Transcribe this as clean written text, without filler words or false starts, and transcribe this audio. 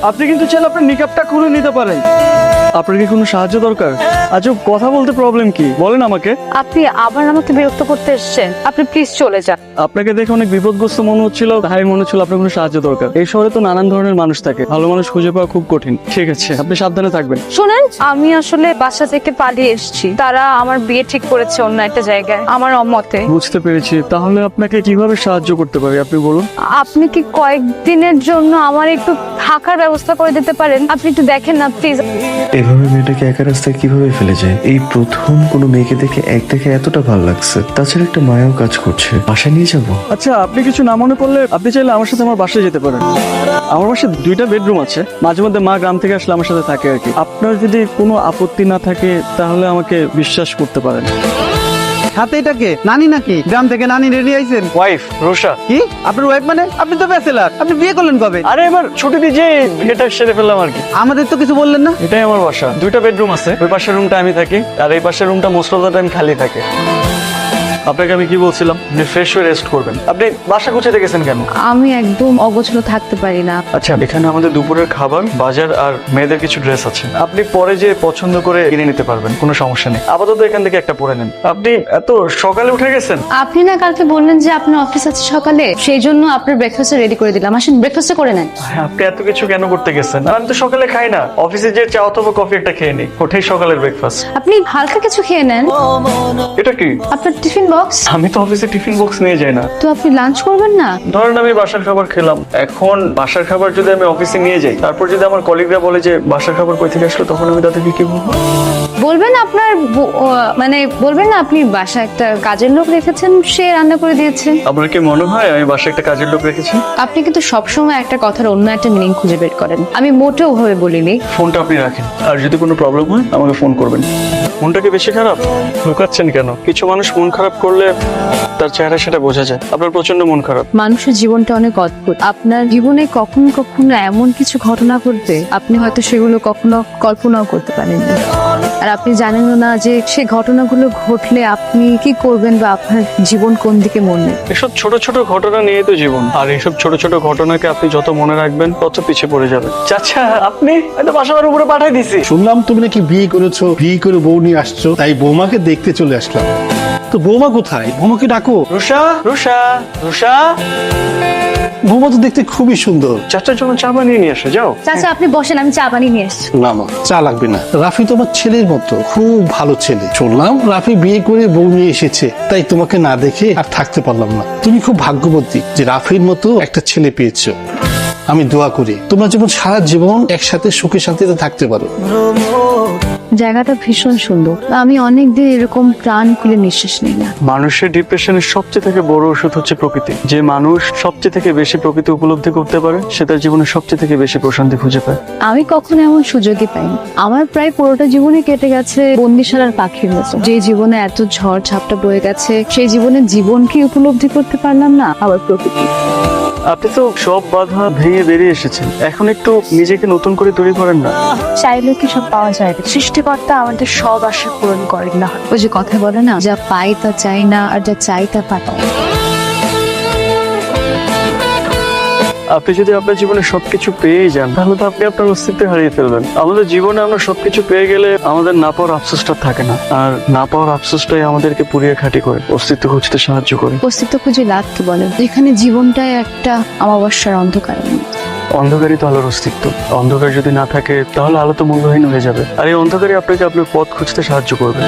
আপনি কিন্তু চাইলে আপনার নিকাবটা খুলে নিতে পারেন। আপনার কি কোনো সাহায্য দরকার? আচ্ছা, কথা বলতে প্রবলেম কি বলেন আমাকে। আপনি আবার আমাকে বিরক্ত করতে এসেছেন, আপনি প্লিজ চলে যান। আপনাকে দেখে অনেক বিপদগ্রস্ত মনে হচ্ছিল, তাই মনে হচ্ছিল আপনার কোনো সাহায্য দরকার। এই শহরে তো নানান ধরনের মানুষ থাকে, ভালো মানুষ খুঁজে পাওয়া খুব কঠিন। ঠিক আছে, আপনি সাবধানে থাকবেন। শুনেন, আমি আসলে বাসা থেকে পালিয়ে এসেছি। তারা আমার বিয়ে ঠিক করেছে অন্য একটা জায়গায় আমার অমতে। বুঝতে পেরেছি। তাহলে আপনাকে কিভাবে সাহায্য করতে পারি আপনি বলুন। আপনি কি কয়েকদিনের জন্য আমার একটু থাকার ব্যবস্থা করে দিতে পারেন? আপনি একটু দেখেন না প্লিজ। এভাবে মেয়েটাকে একা রাস্তায় কিভাবে ফেলে যায়? এই প্রথম কোনো মেয়েকে দেখে দেখে এতটা ভালো লাগছে। তাছাড়া একটা মায়াও কাজ করছে। বাসায় নিয়ে যাবো। আচ্ছা, আপনি কিছু না মনে করলে আপনি চাইলে আমার সাথে আমার বাসায় যেতে পারেন। আমার বাসায় 2টা বেডরুম আছে। মাঝে মধ্যে মা গ্রাম থেকে আসলে আমার সাথে থাকে আর কি। আপনার যদি কোনো আপত্তি না থাকে তাহলে আমাকে বিশ্বাস করতে পারেন। হাতে এটাকে নানি নাকি? গ্রাম থেকে নানি রেডি আইছেন? ওয়াইফ রোশা। কি আপনার ওয়াইফ? মানে আপনি তো ব্যাচেলার, আপনি বিয়ে করলেন কবে? আরে এবার ছুটি দিয়ে যে বিয়েটা সেরে ফেললাম আর কি। আমাদের তো কিছু বললেন না। এটাই আমার বাসা। 2টা বেডরুম আছে। ওই পাশের রুমটা আমি থাকি, আর এই পাশের রুমটা মোস্ট অফ দ্য টাইম খালি থাকে। আপনাকে আমি কি বলছিলাম, আপনি ফ্রেশ হয়ে রেস্ট করবেন। আপনি বাসা গুছাতে গেছেন কেন? আমি একদম অগোছলো থাকতে পারি না। আচ্ছা, এখানে আমাদের দুপুরের খাবার, বাজার আর মেয়েদের কিছু ড্রেস আছে। আপনি পরে যে পছন্দ করে কিনে নিতে পারবেন, কোনো সমস্যা নেই। আপাতত এখান থেকে একটা পরে নেন। আপনি এত সকালে উঠে গেছেন? আপনি না কালকে বললেন যে আপনার অফিস আছে সকালে, সেই জন্য আপনার ব্রেকফাস্ট রেডি করে দিলাম। আসেন ব্রেকফাস্ট করে নেন। আপনি এত কিছু কেন করতে গেছেন? আর আমি তো সকালে খাই না। অফিসে যে চা অথবা কফি একটা খেয়ে নিই, ওটাই সকালের ব্রেকফাস্ট। আপনি হালকা কিছু খেয়ে নেন। এটা কি? আপনার টিফিন বক্স। আমি তো অফিসে টিফিন বক্স নিয়ে যাই না। তো আপনি লাঞ্চ করবেন না? ধরেন আমি বাসার খাবার খেলাম, এখন বাসার খাবার যদি আমি অফিসে নিয়ে যাই, তারপর যদি আমার কলিগরা বলে যে বাসার খাবার কই থেকে আসলো, তখন আমি তাদেরকে কি বলবো? বলবেন আপনার মানে বলবেন না আপনি বাসায় একটা কাজের লোক রেখেছেন, সে রান্না করে দিয়েছে। আপনার কি মনে হয় আমি বাসায় একটা কাজের লোক রেখেছি? আপনি কিন্তু সবসময় একটা কথার অন্য একটা মিনিং খুঁজে বের করেন। আমি মোটেও ওভাবে বলিনি। ফোনটা আপনি রাখেন, আর যদি কোনো প্রবলেম হয় আমাকে ফোন করবেন। মনটা কি বেশি খারাপ? লুকাচ্ছেন কেন? কিছু মানুষ মন খারাপ করলে তার চেহারা সেটা বোঝা যায়। আপনার প্রচন্ড মন খারাপ। মানুষের জীবনটা অনেক অদ্ভুত। আপনার জীবনে কখনো কখনো এমন কিছু ঘটনা ঘটবে, আপনি হয়তো সেগুলো কখনো কল্পনাও করতে পারেননি। আর আপনি জানেনও না যে সে ঘটনাগুলো ঘটলে আপনি কি করবেন বা আপনার জীবন কোন দিকে মোড় নেবে। এসব ছোট ছোট ঘটনা নিয়ে তো জীবন, আর এইসব ছোট ছোট ঘটনাকে আপনি যত মনে রাখবেন তত পিছিয়ে পড়ে যাবেন। চাচা, আপনি হয়তো বাসার উপরে পাঠিয়ে দিছি। শুনলাম তুমি নাকি বিয়ে করেছো, বিয়ে করে বউ নিয়ে আসছো, তাই বৌমাকে দেখতে চলে আসলাম। তো বৌমা কোথায়? বৌমাকে ডাকো। রুষা, রুষা, রুষা। বৌমা তো দেখতে খুবই সুন্দর। চাচার জন্য চা বানিয়ে নিয়ে আসো, যাও। চাচা আপনি বসেন, আমি চা বানিয়ে নিয়ে এসেছি। না না, চা লাগবে না। রাফি তোমার ছেলের মতো, খুব ভালো ছেলে। শুনলাম রাফি বিয়ে করে বউ নিয়ে এসেছে, তাই তোমাকে না দেখে আর থাকতে পারলাম না। তুমি খুব ভাগ্যবতী যে রাফির মতো একটা ছেলে পেয়েছো। আমি দোয়া করি তোমরা যেমন সারা জীবন একসাথে সুখে শান্তিতে থাকতে পারো। জায়গাটা ভীষণ সুন্দর। আমি অনেকদিন এরকম প্রাণ খুলে নিঃশ্বাস নিই না। মানুষের ডিপ্রেশনের সবচেয়ে থেকে বড় ওষুধ হচ্ছে প্রকৃতি। যে মানুষ সবচেয়ে থেকে বেশি প্রকৃতি উপলব্ধি করতে পারে, সে তার জীবনে সবচেয়ে থেকে বেশি প্রশান্তি খুঁজে পায়। আমি কখনো এমন সুযোগই পাইনি। আমার প্রায় পুরোটা জীবনে কেটে গেছে বন্দিশালার পাখির মতো। যে জীবনে এত ঝড় ঝাপটা বয়ে গেছে, সেই জীবনে জীবনকে উপলব্ধি করতে পারলাম না, আবার প্রকৃতি। আপনি তো সব বাধা ভেঙে বেরিয়ে এসেছেন, এখন একটু নিজেকে নতুন করে তৈরি করেন না। চাইলে কি সব পাওয়া যায় না? সৃষ্টিকর্তা আমাদের সব আশা পূরণ করেন না। ওই যে কথা বলে না, যা পাই তা চাই না, আর যা চাই তা পাই। আপনি যদি আপনার জীবনে সবকিছু পেয়ে যান, তাহলে তো আপনি আপনার অস্তিত্ব হারিয়ে ফেলবেন। আমাদের জীবনে আমরা সবকিছু পেয়ে গেলে আমাদের না পাওয়ার আফসোসটা থাকে না, আর না পাওয়ার আফসোসটাই আমাদেরকে পুড়িয়ে খাঁটি করে অস্তিত্ব খুঁজতে সাহায্য করে। অস্তিত্ব খুঁজে লাভ কি বলেন, যেখানে জীবনটাই একটা অমাবস্যার অন্ধকার। অন্ধকারই তো আলোর অস্তিত্ব। অন্ধকার যদি না থাকে তাহলে আলো তো মূল্যহীন হয়ে যাবে, আর এই অন্ধকারই আপনাকে আপনার পথ খুঁজতে সাহায্য করবে।